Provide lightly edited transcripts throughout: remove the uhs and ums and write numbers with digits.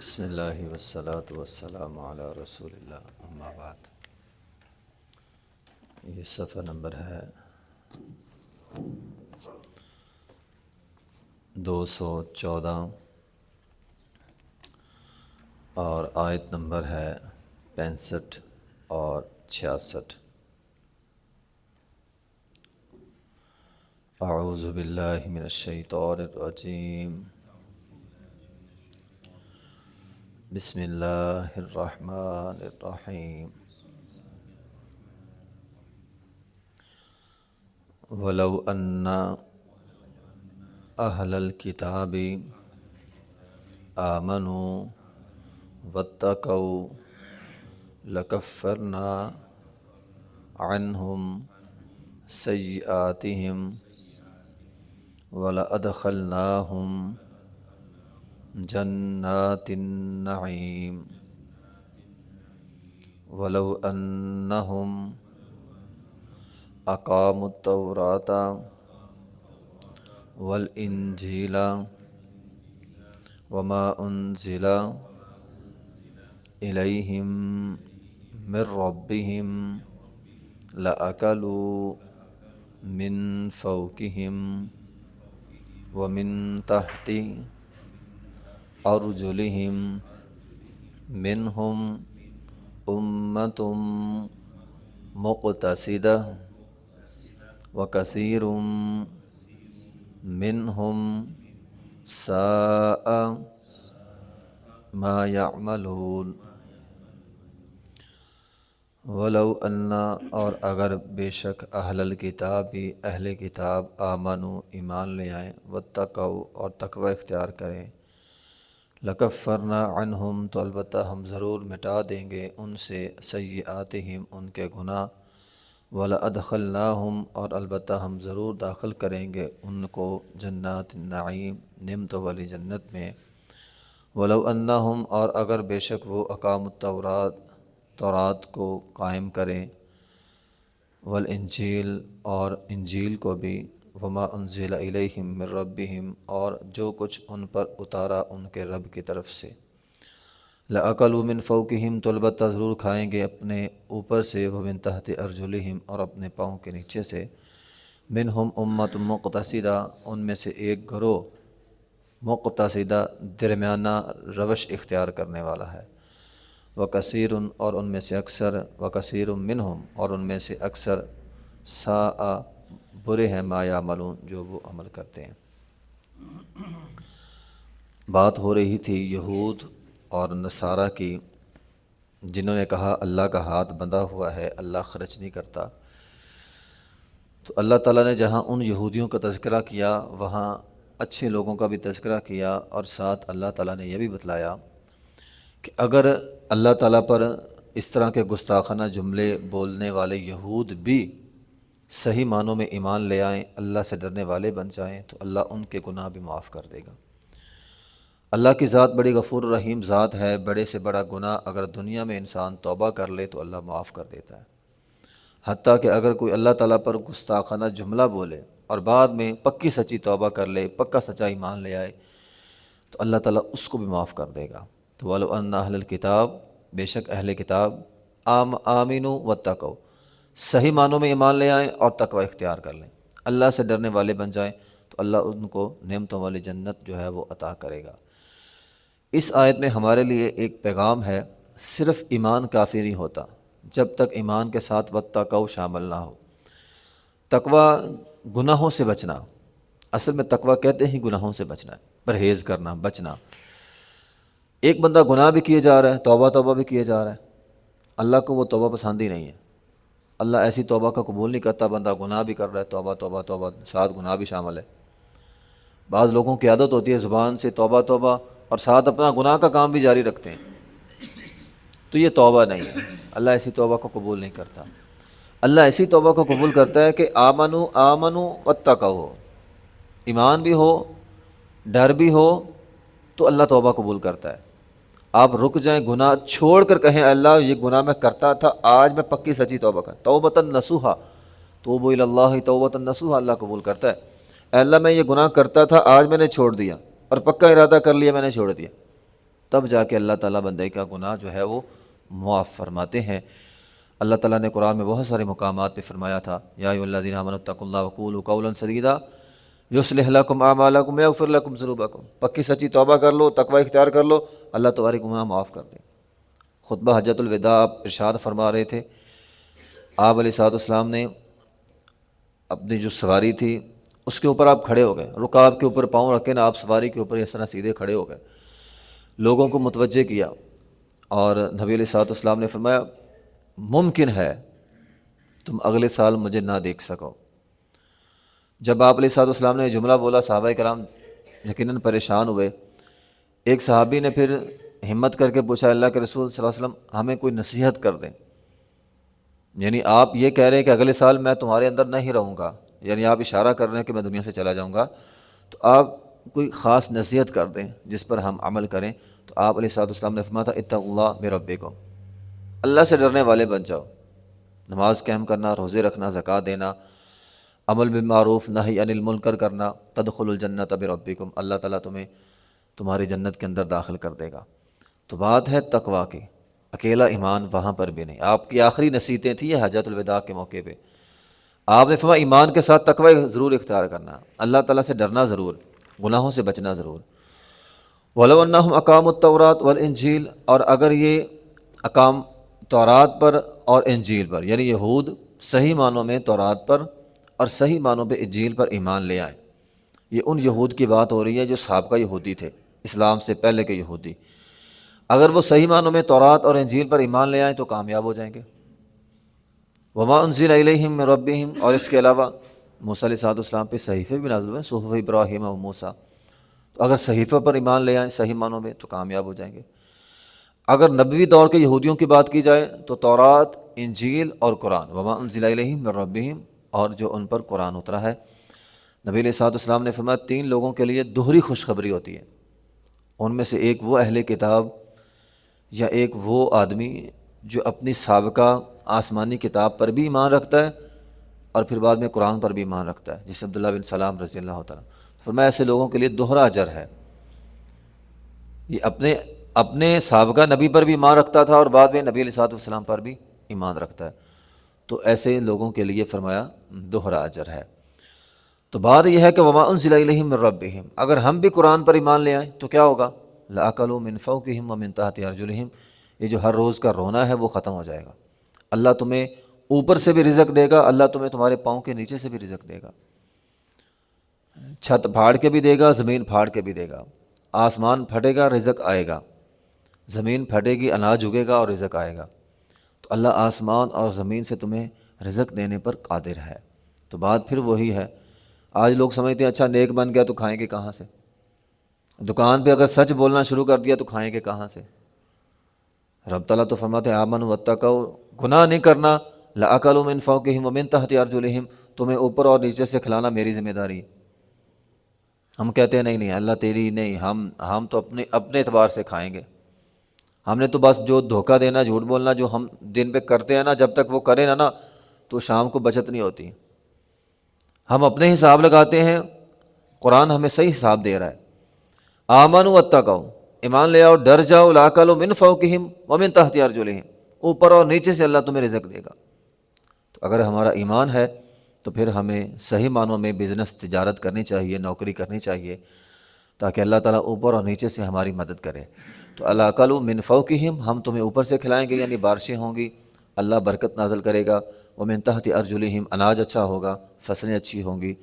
بسم اللہ والصلاة والسلام علی رسول اللہ، اما بعد۔ یہ صفحہ نمبر ہے 214 اور آیت نمبر ہے 65 اور 66۔ اعوذ باللہ من الشیطان الرجیم، بسم اللہ الرحمن الرحیم۔ وَلَوْ أَنَّ أَهْلَ الْكِتَابِ آمَنُوا وَاتَّقَوْا لَكَفَّرْنَا عَنْهُمْ سَيِّئَاتِهِمْ وَلَأَدْخَلْنَاهُمْ جنات النعیم۔ ولو انہم اقاموا التوراۃ والانجیل وما انزل الیہم من ربہم لأکلوا من فوقہم ومن تحت ارجلہم منہم امۃ مقتصدہ وکثیر منہم ساء ما یعملون۔ ولو ان، اور اگر بے شک اہل الکتاب بھی اہل کتاب آمنو ایمان لے آئیں، واتقوا اور تقوی اختیار کریں، لکفرنا عنہم تو البتہ ہم ضرور مٹا دیں گے ان سے سیئاتہم ان کے گناہ، ولادخلناہم اور البتہ ہم ضرور داخل کریں گے ان کو جنات النعیم نعمتوں والی جنت میں۔ ولو انہم، اور اگر بے شک وہ اقاموا التورات تورات کو قائم کریں، والانجیل اور انجیل کو بھی، وما انزل الیہم من ربہم اور جو کچھ ان پر اتارا ان کے رب کی طرف سے، لأکلوا من فوقہم تو البتہ ضرور کھائیں گے اپنے اوپر سے، ومن تحت ارجلہم اور اپنے پاؤں کے نیچے سے، منہم امۃ مقتصدہ ان میں سے ایک گروہ، مقتصدہ درمیانہ روش اختیار کرنے والا ہے، وکثیر اور ان میں سے اکثر، وکثیر منہم اور ان میں سے اکثر، ساء برے ہیں، ما یعملون جو وہ عمل کرتے ہیں۔ بات ہو رہی تھی یہود اور نصارہ کی، جنہوں نے کہا اللہ کا ہاتھ بندھا ہوا ہے، اللہ خرچ نہیں کرتا۔ تو اللہ تعالیٰ نے جہاں ان یہودیوں کا تذکرہ کیا وہاں اچھے لوگوں کا بھی تذکرہ کیا، اور ساتھ اللہ تعالیٰ نے یہ بھی بتلایا کہ اگر اللہ تعالیٰ پر اس طرح کے گستاخانہ جملے بولنے والے یہود بھی صحیح معنوں میں ایمان لے آئیں، اللہ سے ڈرنے والے بن جائیں، تو اللہ ان کے گناہ بھی معاف کر دے گا۔ اللہ کی ذات بڑی غفور رحیم ذات ہے، بڑے سے بڑا گناہ اگر دنیا میں انسان توبہ کر لے تو اللہ معاف کر دیتا ہے، حتیٰ کہ اگر کوئی اللہ تعالیٰ پر گستاخانہ جملہ بولے اور بعد میں پکی سچی توبہ کر لے، پکا سچا ایمان لے آئے، تو اللہ تعالیٰ اس کو بھی معاف کر دے گا۔ تو وَلَوْ أَنَّ أَهْلَ الْكِتَابِ بے شک اہل کتاب آمنوا واتقوا صحیح معنوں میں ایمان لے آئیں اور تقوی اختیار کر لیں، اللہ سے ڈرنے والے بن جائیں، تو اللہ ان کو نعمتوں والی جنت جو ہے وہ عطا کرے گا۔ اس آیت میں ہمارے لیے ایک پیغام ہے، صرف ایمان کافی نہیں ہوتا جب تک ایمان کے ساتھ واتقوا شامل نہ ہو۔ تقوی گناہوں سے بچنا، اصل میں تقوی کہتے ہیں گناہوں سے بچنا، پرہیز کرنا، بچنا۔ ایک بندہ گناہ بھی کیے جا رہا ہے، توبہ بھی کیے جا رہا ہے، اللہ کو وہ توبہ پسند ہی نہیں ہے، اللہ ایسی توبہ کا قبول نہیں کرتا۔ بندہ گناہ بھی کر رہا ہے، توبہ ساتھ گناہ بھی شامل ہے۔ بعض لوگوں کی عادت ہوتی ہے زبان سے توبہ اور ساتھ اپنا گناہ کا کام بھی جاری رکھتے ہیں، تو یہ توبہ نہیں ہے، اللہ ایسی توبہ کو قبول نہیں کرتا۔ اللہ ایسی توبہ کو قبول کرتا ہے کہ آمنو واتقوا، ایمان بھی ہو، ڈر بھی ہو، تو اللہ توبہ قبول کرتا ہے۔ آپ رک جائیں، گناہ چھوڑ کر کہیں اللہ یہ گناہ میں کرتا تھا، آج میں پکی سچی توبہ کر، توبۃ نصوحا، توبوا الی اللہ توبۃ نصوحا، اللہ قبول کرتا ہے۔ اے اللہ میں یہ گناہ کرتا تھا، آج میں نے چھوڑ دیا، اور پکا ارادہ کر لیا میں نے چھوڑ دیا، تب جا کے اللہ تعالیٰ بندے کا گناہ جو ہے وہ معاف فرماتے ہیں۔ اللہ تعالیٰ نے قرآن میں بہت سارے مقامات پہ فرمایا تھا، یا ایھا الذین آمنوا اتقوا اللہ وقولوا قولا سدیدا یصلح لکم اعمالکم ویغفر لکم ذنوبکم۔ پکی سچی توبہ کر لو، تقوی اختیار کر لو، اللہ تمہارے گناہ معاف کر دے۔ خطبہ حجۃ الوداع آپ ارشاد فرما رہے تھے، آپ علیہ الصلوۃ والسلام نے اپنی جو سواری تھی اس کے اوپر آپ کھڑے ہو گئے، رکاب کے اوپر پاؤں رکھے نا، آپ سواری کے اوپر اس طرح سیدھے کھڑے ہو گئے، لوگوں کو متوجہ کیا، اور نبی علیہ الصلوۃ والسلام نے فرمایا ممکن ہے تم اگلے سال مجھے نہ دیکھ سکو۔ جب آپ علیہ الصلوۃ والسلام نے یہ جملہ بولا، صحابہ کرام یقیناً پریشان ہوئے۔ ایک صحابی نے پھر ہمت کر کے پوچھا، اللہ کے رسول صلی اللہ علیہ وسلم ہمیں کوئی نصیحت کر دیں، یعنی آپ یہ کہہ رہے ہیں کہ اگلے سال میں تمہارے اندر نہیں رہوں گا، یعنی آپ اشارہ کر رہے ہیں کہ میں دنیا سے چلا جاؤں گا، تو آپ کوئی خاص نصیحت کر دیں جس پر ہم عمل کریں۔ تو آپ علیہ الصلوۃ والسلام نے فرمایا تھا اتقوا اللہ من ربکم، اللہ سے ڈرنے والے بن جاؤ، نماز قائم کرنا، روزے رکھنا، زکوٰۃ دینا، عمل بالمعروف نہی عن المنکر کرنا، تدخلوا الجنۃ بربکم، اللہ تعالیٰ تمہیں تمہاری جنت کے اندر داخل کر دے گا۔ تو بات ہے تقویٰ کی، اکیلا ایمان وہاں پر بھی نہیں۔ آپ کی آخری نصیحتیں تھیں یہ حجۃ الوداع کے موقع پہ، آپ نے فرمایا ایمان کے ساتھ تقوی ضرور اختیار کرنا، اللہ تعالیٰ سے ڈرنا ضرور، گناہوں سے بچنا ضرور۔ وَلَوْ أَنَّهُمْ أَقَامُوا التَّوْرَاةَ وَالْإِنْجِيلَ، اور اگر یہ اقام تورات پر اور انجیل پر، یعنی یہود صحیح معنوں میں تورات پر اور صحیح معنوں پہ انجیل پر ایمان لے آئیں، یہ ان یہود کی بات ہو رہی ہے جو سابقہ یہودی تھے، اسلام سے پہلے کے یہودی، اگر وہ صحیح معنوں میں تورات اور انجیل پر ایمان لے آئیں تو کامیاب ہو جائیں گے۔ وَمَا أُنزِلَ إِلَيْهِم مِّن رَبِّهِمْ، اور اس کے علاوہ موسیٰ علیہ السلام پہ صحیفے بھی نازل ہوئے، صحف ابراہیم و موسیٰ، تو اگر صحیفہ پر ایمان لے آئیں صحیح معنوں میں تو کامیاب ہو جائیں گے۔ اگر نبوی دور کے یہودیوں کی بات کی جائے تو تورات، انجیل اور قرآن، وَمَا أُنزِلَ إِلَيْهِم مِّن رَبِّهِمْ، اور جو ان پر قرآن اترا ہے۔ نبی علیہ الصلوۃ والسلام نے فرمایا 3 لوگوں کے لیے دوہری خوشخبری ہوتی ہے، ان میں سے ایک وہ اہل کتاب یا ایک وہ آدمی جو اپنی سابقہ آسمانی کتاب پر بھی ایمان رکھتا ہے اور پھر بعد میں قرآن پر بھی ایمان رکھتا ہے، جسے عبداللہ بن سلام رضی اللہ تعالیٰ، فرمایا ایسے لوگوں کے لیے دوہرا اجر ہے، یہ اپنے سابقہ نبی پر بھی ایمان رکھتا تھا اور بعد میں نبی علیہ الصلوۃ والسلام پر بھی ایمان رکھتا ہے، تو ایسے لوگوں کے لیے فرمایا دوہرا اجر ہے۔ تو بات یہ ہے کہ وما انزل الیہم من ربہم، اگر ہم بھی قرآن پر ایمان لے آئیں تو کیا ہوگا؟ لأکلوا من فوقہم ومن تحت ارجلہم، یہ جو ہر روز کا رونا ہے وہ ختم ہو جائے گا، اللہ تمہیں اوپر سے بھی رزق دے گا، اللہ تمہیں تمہارے پاؤں کے نیچے سے بھی رزق دے گا، چھت پھاڑ کے بھی دے گا، زمین پھاڑ کے بھی دے گا، آسمان پھٹے گا رزق آئے گا، زمین پھٹے گی اناج اگے گا اور رزق آئے گا، تو اللہ آسمان اور زمین سے تمہیں رزق دینے پر قادر ہے۔ تو بات پھر وہی ہے، آج لوگ سمجھتے ہیں اچھا نیک بن گیا تو کھائیں گے کہاں سے، دکان پہ اگر سچ بولنا شروع کر دیا تو کھائیں گے کہاں سے؟ رب تعالیٰ تو فرماتے ہیں آمنوا واتقوا، گناہ نہیں کرنا، لأکلوا من فوقہم ومن تحت ارجلہم، تمہیں اوپر اور نیچے سے کھلانا میری ذمہ داری ہے۔ ہم کہتے ہیں نہیں اللہ تیری نہیں، ہم تو اپنے اعتبار سے کھائیں گے، ہم نے تو بس جو دھوکہ دینا، جھوٹ بولنا جو ہم دن پہ کرتے ہیں نا، جب تک وہ کریں نا تو شام کو بچت نہیں ہوتی، ہم اپنے حساب لگاتے ہیں، قرآن ہمیں صحیح حساب دے رہا ہے۔ آمنوا واتقوا، ایمان لے آؤ، ڈر جاؤ، لأکلوا من فوقہم ومن تحت ارجلہم، اوپر اور نیچے سے اللہ تمہیں رزق دے گا۔ تو اگر ہمارا ایمان ہے تو پھر ہمیں صحیح معنوں میں بزنس تجارت کرنی چاہیے، نوکری کرنی چاہیے، تاکہ اللہ تعالیٰ اوپر اور نیچے سے ہماری مدد کرے۔ تو لأکلوا من فوقہم، ہم تمہیں اوپر سے کھلائیں گے، یعنی بارشیں ہوں گی، اللہ برکت نازل کرے گا، ومن تحت ارجلہم، اناج اچھا ہوگا، فصلیں اچھی ہوں گی،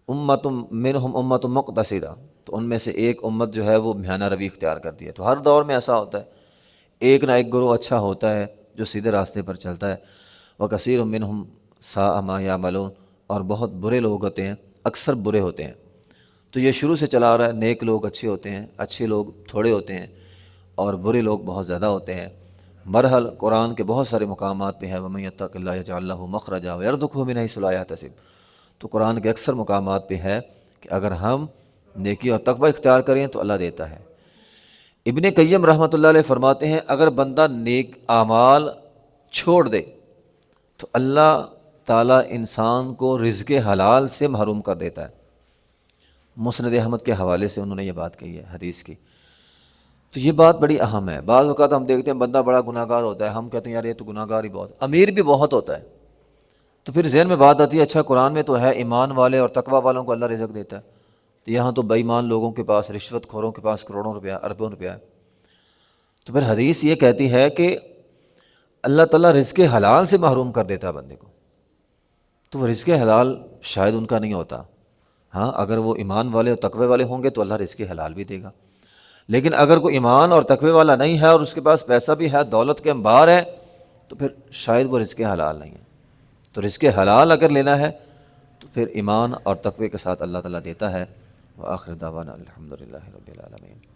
امت منہم امت مقتصدہ، تو ان میں سے ایک امت جو ہے وہ میانہ روی اختیار کرتی ہے۔ تو ہر دور میں ایسا ہوتا ہے، ایک نہ ایک گروہ اچھا ہوتا ہے جو سیدھے راستے پر چلتا ہے، وکثیر منہم ساء ما یعملون، اور بہت برے لوگ ہوتے ہیں، اکثر برے ہوتے ہیں۔ تو یہ شروع سے چلا آ رہا ہے، نیک لوگ اچھے ہوتے ہیں، اچھے لوگ تھوڑے ہوتے ہیں اور برے لوگ بہت زیادہ ہوتے ہیں۔ برحال قرآن کے بہت سارے مقامات پہ ہے وَمَن يَتَّقِ اللَّهَ يَجْعَل لَّهُ مَخْرَجًا وَيَرْزُقْهُ مِنْ حَيْثُ لَا يَحْتَسِبُ، تو قرآن کے اکثر مقامات پہ ہے کہ اگر ہم نیکی اور تقوی اختیار کریں تو اللہ دیتا ہے۔ ابن قیم رحمۃ اللہ علیہ فرماتے ہیں اگر بندہ نیک اعمال چھوڑ دے تو اللہ تعالیٰ انسان کو رزق حلال سے محروم کر دیتا ہے۔ مسند احمد کے حوالے سے انہوں نے یہ بات کہی ہے حدیث کی۔ تو یہ بات بڑی اہم ہے۔ بعض اوقات ہم دیکھتے ہیں بندہ بڑا گناہ گار ہوتا ہے، ہم کہتے ہیں یار یہ تو گناہ گار ہی بہت، امیر بھی بہت ہوتا ہے، تو پھر ذہن میں بات آتی ہے اچھا قرآن میں تو ہے ایمان والے اور تقوی والوں کو اللہ رزق دیتا ہے، تو یہاں تو بے ایمان لوگوں کے پاس، رشوت خوروں کے پاس کروڑوں روپیہ، اربوں روپیہ ہے۔ تو پھر حدیث یہ کہتی ہے کہ اللہ تعالیٰ رزق حلال سے محروم کر دیتا ہے بندے کو، تو وہ رزق حلال شاید ان کا نہیں ہوتا۔ ہاں اگر وہ ایمان والے اور تقوی والے ہوں گے تو اللہ رزق حلال بھی دے گا، لیکن اگر کوئی ایمان اور تقوی والا نہیں ہے اور اس کے پاس پیسہ بھی ہے، دولت کے انبار ہے، تو پھر شاید وہ رزق حلال نہیں ہے۔ تو رزق حلال اگر لینا ہے تو پھر ایمان اور تقوی کے ساتھ اللہ تعالیٰ دیتا ہے۔ وآخر دعوانا الحمدللہ رب العالمین۔